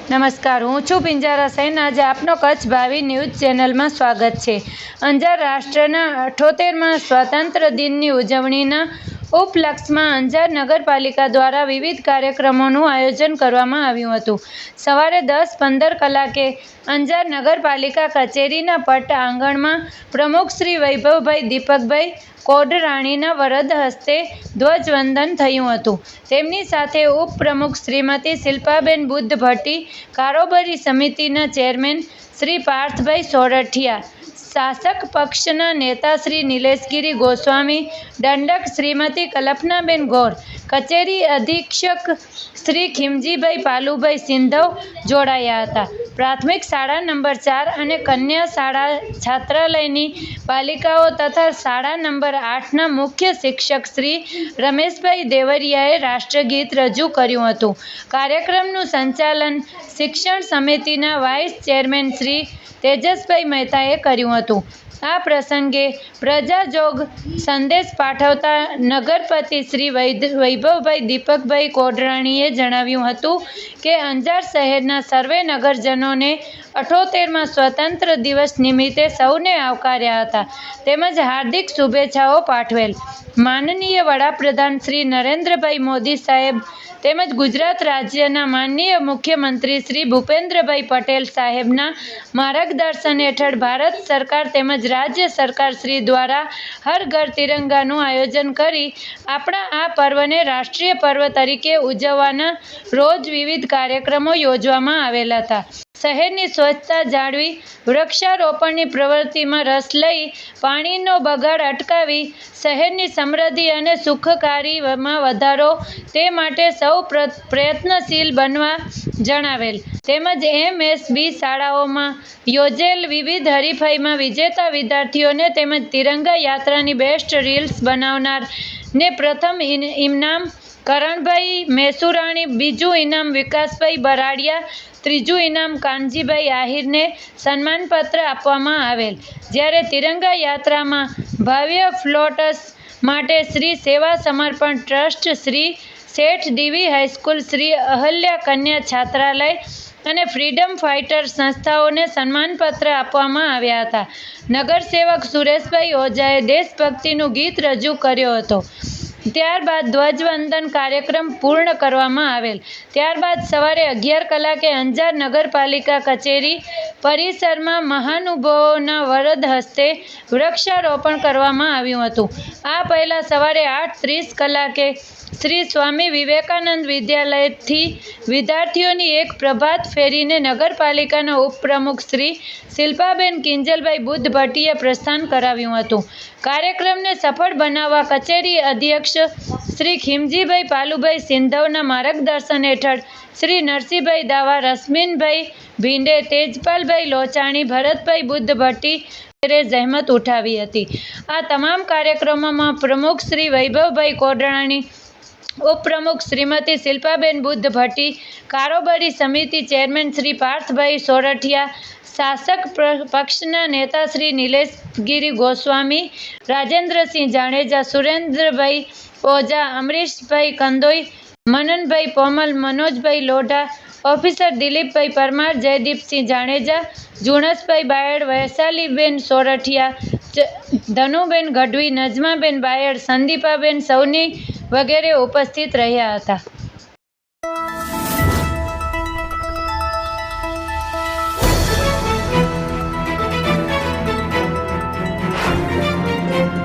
નમસ્કાર, હું છું પિંજારા સૈન। આજે આપનો કચ્છ ભાવી ન્યૂઝ ચેનલમાં સ્વાગત છે। અંજાર રાષ્ટ્રના 78મા સ્વાતંત્ર્ય દિનની ઉજવણીના ઉપલક્ષમાં અંજાર નગરપાલિકા દ્વારા વિવિધ કાર્યક્રમોનું આયોજન કરવામાં આવ્યું હતું। સવારે 10:15 કલાકે અંજાર નગરપાલિકા કચેરીના પટ આંગણમાં પ્રમુખ શ્રી વૈભવભાઈ દીપકભાઈ કોડરાણીના વરદ હસ્તે ધ્વજવંદન થયું હતું। તેમની સાથે ઉપપ્રમુખ શ્રીમતી શિલ્પાબેન બુદ્ધ ભટ્ટી, કારોબારી સમિતિના ચેરમેન શ્રી પાર્થભાઈ સોરઠિયા, શાસક પક્ષના નેતા શ્રી નિલેશગીરી ગોસ્વામી, દંડક શ્રીમતી કલ્પનાબેન ગૌર, કચેરી અધિક્ષક શ્રી ખીમજીભાઈ પાલુભાઈ સિંધવ જોડાયા હતા। પ્રાથમિક શાળા નંબર 4 અને કન્યા શાળા છાત્રાલયની પાલિકાઓ તથા શાળા નંબર 8ના મુખ્ય શિક્ષક શ્રી રમેશભાઈ દેવરિયાએ રાષ્ટ્રગીત રજૂ કર્યું હતું। કાર્યક્રમનું સંચાલન શિક્ષણ સમિતિના વાઇસ ચેરમેન શ્રી તેજસભાઈ મહેતાએ કર્યું હતું। આ પ્રસંગે પ્રજાજોગ સંદેશ પાઠવતા નગરપતિ શ્રી વૈભવભાઈ દીપકભાઈ કોડરાણીએ જણાવ્યું હતું કે અંજાર શહેરના સર્વે નગરજનોને 78મા સ્વતંત્ર દિવસ નિમિત્તે સૌને આવકાર્યા હતા તેમજ હાર્દિક શુભેચ્છાઓ પાઠવેલ। માનનીય વડાપ્રધાન શ્રી નરેન્દ્રભાઈ મોદી સાહેબ તેમજ ગુજરાત રાજ્યના માનનીય મુખ્યમંત્રી શ્રી ભૂપેન્દ્રભાઈ પટેલ સાહેબના માર્ગદર્શન હેઠળ ભારત સરકાર તેમજ રાજ્ય સરકાર શ્રી દ્વારા હર ઘર તિરંગાનું આયોજન કરી આપણા આ પર્વને રાષ્ટ્રીય પર્વ તરીકે ઉજવવાના રોજ વિવિધ કાર્યક્રમો યોજવામાં આવેલા હતા। શહેરની સ્વચ્છતા જાળવી, વૃક્ષારોપણની પ્રવૃત્તિમાં રસ લઈ, પાણીનો બગાડ અટકાવી, શહેરની સમૃદ્ધિ અને સુખાકારીમાં વધારો તે માટે સૌ પ્રયત્નશીલ બનવા જણાવેલ તેમજ MSB શાળાઓમાં યોજેલ વિવિધ હરીફાઈમાં વિજેતા વિદ્યાર્થીઓને તેમજ તિરંગા યાત્રાની બેસ્ટ રીલ્સ બનાવનાર ને પ્રથમ ઇનામ કરણભાઈ મેસુરાણી, બીજું ઇનામ વિકાસભાઈ બરાડિયા, ત્રીજું ઇનામ કાનજીભાઈ આહિરને સન્માનપત્ર આપવામાં આવેલ। જ્યારે તિરંગા યાત્રામાં ભવ્ય ફ્લોટ્સ માટે શ્રી સેવા સમર્પણ ટ્રસ્ટ, શ્રી શેઠ ડીવી હાઈસ્કૂલ, શ્રી અહલ્યા કન્યા છાત્રાલય અને ફ્રીડમ ફાઇટર સંસ્થાઓને સન્માનપત્ર આપવામાં આવ્યા હતા। નગરસેવક સુરેશભાઈ ઓઝાએ દેશભક્તિનું ગીત રજૂ કર્યો હતો। ત્યારબાદ ધ્વજવંદન કાર્યક્રમ પૂર્ણ કરવામાં આવેલ। ત્યારબાદ સવારે 11 કલાકે અંજાર નગરપાલિકા કચેરી પરિસરમાં મહાનુભાવોના વરદ હસ્તે વૃક્ષારોપણ કરવામાં આવ્યું હતું। આ પહેલા સવારે 8:30 કલાકે શ્રી સ્વામી વિવેકાનંદ વિદ્યાલયથી વિદ્યાર્થીઓની એક પ્રભાત ફેરીને નગરપાલિકાના ઉપપ્રમુખ શ્રી શિલ્પાબેન કિંજલભાઈ બુદ્ધ ભટ્ટીએ પ્રસ્થાન કરાવ્યું હતું। કાર્યક્રમને સફળ બનાવવા કચેરી અધ્યક્ષ શ્રી ખીમજીભાઈ પાલુભાઈ સિંધવના માર્ગદર્શન હેઠળ શ્રી નરસિંહભાઈ દાવા, રશ્મિનભાઈ ભીંડે, તેજપાલભાઈ લોચાણી, ભરતભાઈ બુદ્ધ ભટ્ટી વગેરે જહેમત ઉઠાવી હતી। આ તમામ કાર્યક્રમોમાં પ્રમુખ શ્રી વૈભવભાઈ કોડરાણી, ઉપપ્રમુખ શ્રીમતી શિલ્પાબેન બુદ્ધ ભટ્ટી, કારોબારી સમિતિ ચેરમેન શ્રી પાર્થભાઈ સોરઠિયા, શાસક પક્ષના નેતા શ્રી નિલેશગીરી ગોસ્વામી, રાજેન્દ્રસિંહ જાડેજા, સુરેન્દ્રભાઈ ઓઝા, અમરીશભાઈ કંદોઈ, મનનભાઈ પોમલ, મનોજભાઈ લોઢા, ઓફિસર દિલીપભાઈ પરમાર, જયદીપસિંહ જાડેજા, જુણસભાઈ બાયડ, વૈશાલીબેન સોરઠિયા, ધનુબેન ગઢવી, નજમાબેન બાયડ, સંદીપાબેન સૌની વગેરે ઉપસ્થિત રહ્યા હતા।